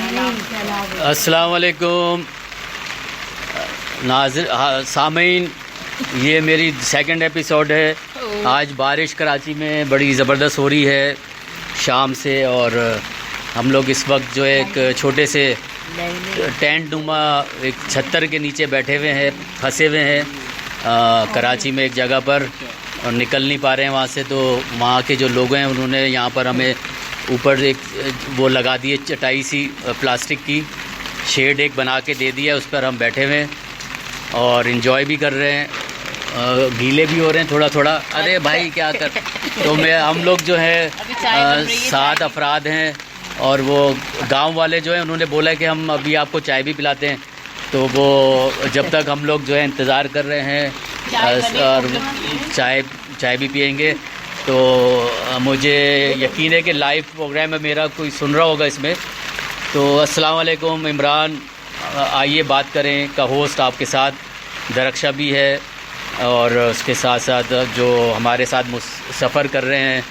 अस्सलाम वालेकुम नाज़िर सामीन, ये मेरी सेकंड एपिसोड है। आज बारिश कराची में बड़ी ज़बरदस्त हो रही है शाम से, और हम लोग इस वक्त जो है एक छोटे से टेंट नुमा एक छत्तर के नीचे बैठे हुए हैं, फंसे हुए हैं कराची में एक जगह पर, और निकल नहीं पा रहे हैं वहाँ से। तो वहाँ के जो लोग हैं उन्होंने यहाँ पर हमें ऊपर एक वो लगा दिए, चटाई सी प्लास्टिक की शेड एक बना के दे दिया, उस पर हम बैठे हुए हैं और इन्जॉय भी कर रहे हैं, गीले भी हो रहे हैं थोड़ा थोड़ा। अरे भाई क्या कर तो हम लोग जो है 7 अफराद हैं, और वो गांव वाले जो हैं उन्होंने बोला कि हम अभी आपको चाय भी पिलाते हैं। तो वो जब तक हम लोग जो है इंतज़ार कर रहे हैं और चाय भी पियेंगे। तो मुझे यकीन है कि लाइव प्रोग्राम है मेरा, कोई सुन रहा होगा इसमें। तो अस्सलाम वालेकुम इमरान, आइए बात करें का होस्ट आपके साथ दरक्षा भी है, और उसके साथ साथ जो हमारे साथ सफ़र कर रहे हैं,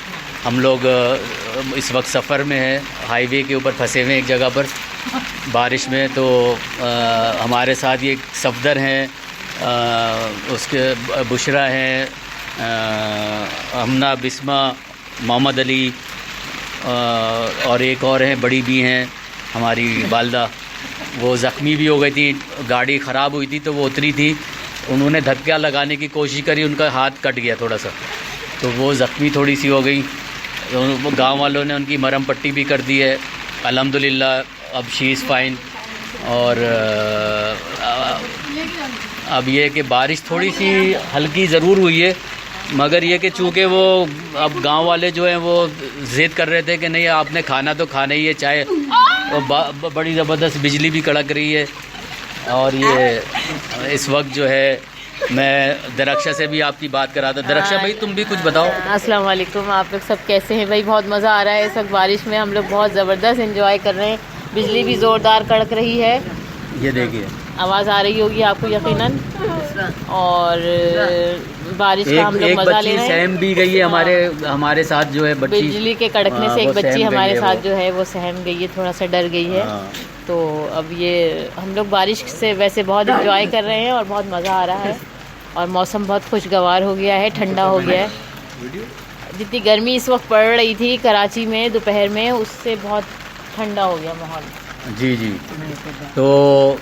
हम लोग इस वक्त सफ़र में हैं, हाईवे के ऊपर फंसे हुए हैं एक जगह पर बारिश में। तो हमारे साथ ये सफदर हैं, उसके बुशरा हैं, अमना, बिस्मा, मोहम्मद अली, और एक और हैं, बड़ी भी हैं हमारी वालदा। वो ज़ख्मी भी हो गई थी, गाड़ी ख़राब हुई थी तो वो उतरी थी, उन्होंने धक्का लगाने की कोशिश करी, उनका हाथ कट गया थोड़ा सा, तो वो ज़ख्मी थोड़ी सी हो गई। तो गांव वालों ने उनकी मरहम पट्टी भी कर दी है अल्हम्दुलिल्लाह, अब शी इज़ फाइन। और अब ये कि बारिश थोड़ी सी हल्की ज़रूर हुई है, मगर ये कि चूँकि वो अब गांव वाले जो हैं वो ज़िद कर रहे थे कि नहीं आपने खाना तो खाना ही है चाय, और बड़ी ज़बरदस्त बिजली भी कड़क रही है। और ये इस वक्त जो है मैं दरक्षा से भी आपकी बात करा था। दरक्षा भाई तुम भी कुछ बताओ। अस्सलाम वालेकुम, आप लोग सब कैसे हैं भाई? बहुत मज़ा आ रहा है इस वक्त बारिश में, हम लोग बहुत ज़बरदस्त एंजॉय कर रहे हैं। बिजली भी ज़ोरदार कड़क रही है, ये देखिए आवाज़ आ रही होगी आपको यकीनन। और बारिश का हम लोग मज़ा ले रहे हैं। सहम भी गई है हमारे साथ जो है बच्ची, बिजली के कड़कने से एक बच्ची हमारे साथ जो है वो सहम गई है, थोड़ा सा डर गई है। तो अब ये हम लोग बारिश से वैसे बहुत एंजॉय कर रहे हैं और बहुत मज़ा आ रहा है, और मौसम बहुत खुशगवार हो गया है, ठंडा हो गया है। जितनी गर्मी इस वक्त पड़ रही थी कराची में दोपहर में, उससे बहुत ठंडा हो गया माहौल। जी जी। तो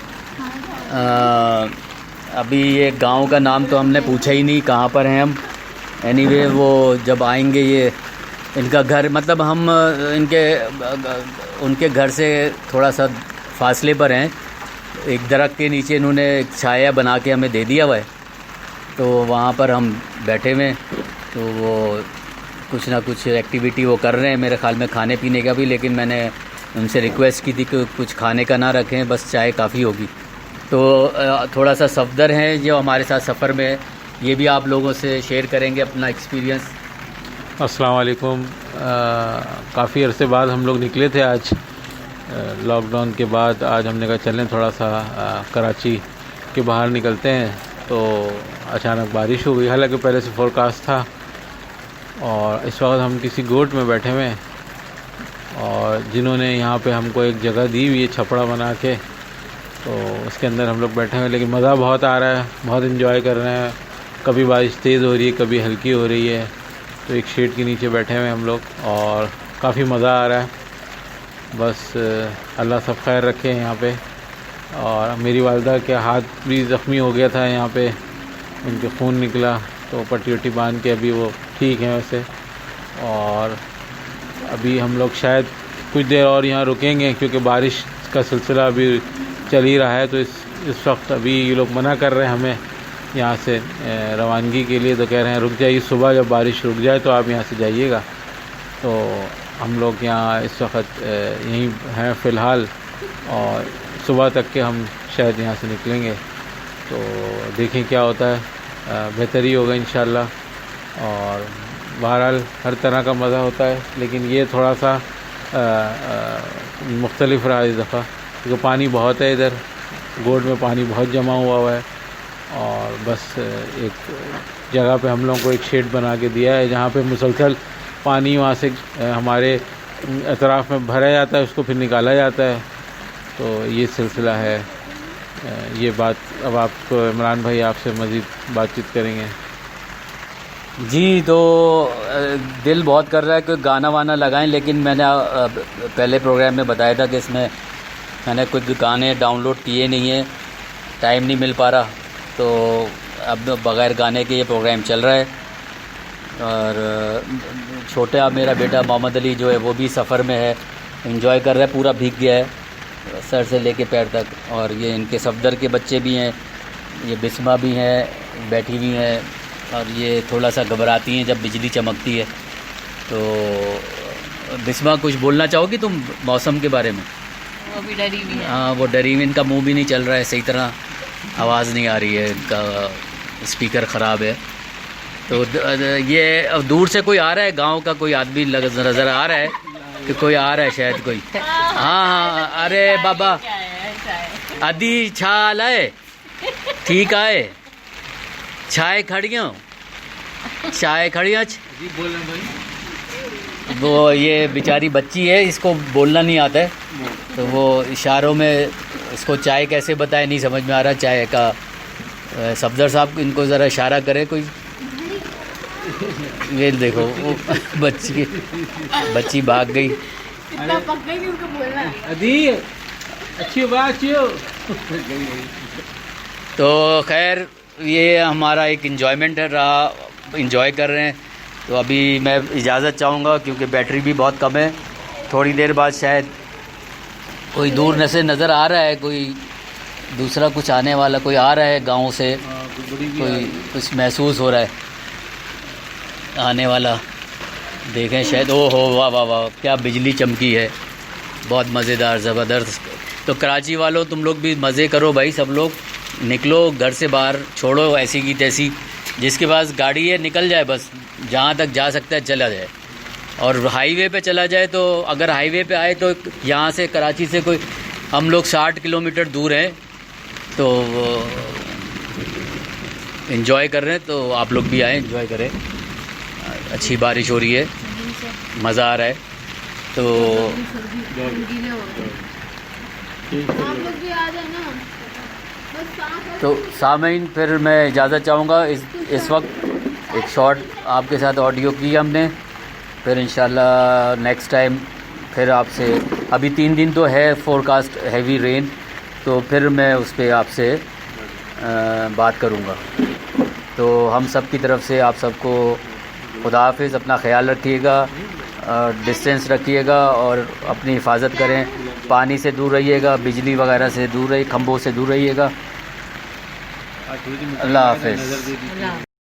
अभी ये गांव का नाम तो हमने पूछा ही नहीं, कहाँ पर हैं हम। एनीवे वो जब आएंगे, ये इनका घर मतलब हम उनके घर से थोड़ा सा फासले पर हैं, एक दरख्त के नीचे इन्होंने एक छाया बना के हमें दे दिया हुआ है, तो वहाँ पर हम बैठे हुए हैं। तो वो कुछ ना कुछ एक्टिविटी वो कर रहे हैं मेरे ख्याल में, खाने पीने का भी, लेकिन मैंने उनसे रिक्वेस्ट की थी कि कुछ खाने का ना रखें, बस चाय काफ़ी होगी। तो थोड़ा सा सफदर हैं जो हमारे साथ सफ़र में है, ये भी आप लोगों से शेयर करेंगे अपना एक्सपीरियंस। अस्सलाम वालेकुम। काफ़ी अरसे बाद हम लोग निकले थे आज, लॉकडाउन के बाद। आज हमने कहा चलें थोड़ा सा कराची के बाहर निकलते हैं, तो अचानक बारिश हो गई। हालांकि पहले से फोरकास्ट था, और इस वक्त हम किसी गोट में बैठे हुए हैं, और जिन्होंने यहाँ पे हमको एक जगह दी हुई है छपड़ा बना के, तो उसके अंदर हम लोग बैठे हुए हैं। लेकिन मज़ा बहुत आ रहा है, बहुत इन्जॉय कर रहे हैं। कभी बारिश तेज़ हो रही है, कभी हल्की हो रही है, तो एक शेड के नीचे बैठे हुए हैं हम लोग, और काफ़ी मज़ा आ रहा है। बस अल्लाह सब खैर रखे यहाँ पे। और मेरी वालदा के हाथ भी ज़ख्मी हो गया था, यहाँ पे उनके खून निकला, तो पट्टी वट्टी बांध के अभी वो ठीक हैं वैसे। और अभी हम लोग शायद कुछ देर और यहाँ रुकेंगे, क्योंकि बारिश का सिलसिला अभी चल ही रहा है। तो इस वक्त अभी ये लोग मना कर रहे हैं हमें यहाँ से रवानगी के लिए, तो कह रहे हैं रुक जाइए, सुबह जब बारिश रुक जाए तो आप यहाँ से जाइएगा। तो हम लोग यहाँ इस वक्त यहीं हैं फ़िलहाल, और सुबह तक के हम शायद यहाँ से निकलेंगे, तो देखें क्या होता है, बेहतर ही होगा इंशाल्लाह। और बहरहाल हर तरह का मज़ा होता है, लेकिन ये थोड़ा सा मुख्तलिफ रहा इस दफ़ा, क्योंकि पानी बहुत है इधर, गोड में पानी बहुत जमा हुआ है। और बस एक जगह पे हम लोगों को एक शेड बना के दिया है, जहाँ पे मुसलसल पानी वहाँ से हमारे अतराफ़ में भरा जाता है, उसको फिर निकाला जाता है। तो ये सिलसिला है। ये बात अब आपको इमरान भाई आपसे मज़ीद बातचीत करेंगे। जी, तो दिल बहुत कर रहा है कि गाना वाना लगाएं, लेकिन मैंने पहले प्रोग्राम में बताया था कि इसमें मैंने कुछ गाने डाउनलोड किए नहीं हैं, टाइम नहीं मिल पा रहा, तो अब बग़ैर गाने के ये प्रोग्राम चल रहा है। और छोटा मेरा बेटा मोहम्मद अली जो है वो भी सफ़र में है, एंजॉय कर रहा है, पूरा भीग गया है सर से लेके पैर तक। और ये इनके सफदर के बच्चे भी हैं, ये बिस्मा भी हैं, बैठी हुई हैं, और ये थोड़ा सा घबराती हैं जब बिजली चमकती है। तो बिस्मा कुछ बोलना चाहोगी तुम मौसम के बारे में? वो भी डरी हुई है। हाँ, वो डरी हुई, इनका मुंह भी नहीं चल रहा है सही तरह, आवाज़ नहीं आ रही है, इनका स्पीकर ख़राब है। तो ये अब दूर से कोई आ रहा है, गांव का कोई आदमी नज़र आ रहा है कि कोई आ रहा है शायद कोई। हाँ, अरे बाबा अदी छा लाए, ठीक आए, चाय खड़ियों, चाय खड़ियों। वो ये बेचारी बच्ची है, इसको बोलना नहीं आता है, तो वो इशारों में इसको चाय कैसे बताए नहीं समझ में आ रहा। चाय का सफदर साहब इनको ज़रा इशारा करे कोई। ये देखो वो बच्ची भाग गई। इतना पक गई कि उनको बोलना है। अदी अच्छी बात। तो खैर ये हमारा एक इन्जॉयमेंट रहा, इन्जॉय कर रहे हैं। तो अभी मैं इजाज़त चाहूँगा क्योंकि बैटरी भी बहुत कम है। थोड़ी देर बाद शायद कोई दूर से नज़र आ रहा है, कोई दूसरा कुछ आने वाला कोई आ रहा है गांव से, कोई कुछ महसूस हो रहा है आने वाला। देखें शायद। ओ हो, वाह वाह वाह, क्या बिजली चमकी है, बहुत मज़ेदार, ज़बरदस्त। तो कराची वालों तुम लोग भी मज़े करो भाई, सब लोग निकलो घर से बाहर, छोड़ो ऐसी की तैसी, जिसके पास गाड़ी है निकल जाए, बस जहाँ तक जा सकता है चला जाए। और हाईवे पे चला जाए, तो अगर हाईवे पे आए तो यहाँ से कराची से कोई हम लोग 60 किलोमीटर दूर हैं, तो एंजॉय कर रहे हैं। तो आप लोग भी आएँ, एंजॉय करें। अच्छी बारिश हो रही है, मज़ा आ रहा है। तो सामीन फिर मैं इजाज़त चाहूँगा। इस वक्त एक शॉर्ट आपके साथ ऑडियो की हमने, फिर इंशाल्लाह नेक्स्ट टाइम फिर आपसे, अभी 3 दिन तो है फोरकास्ट हैवी रेन, तो फिर मैं उस पर आपसे बात करूँगा। तो हम सब की तरफ से आप सबको खुदा हाफिज़, अपना ख्याल रखिएगा, डिस्टेंस रखिएगा और अपनी हिफाजत करें। पानी से दूर रहिएगा, बिजली वगैरह से दूर रहिए, खंभों से दूर रहिएगा। अल्लाह हाफिज़।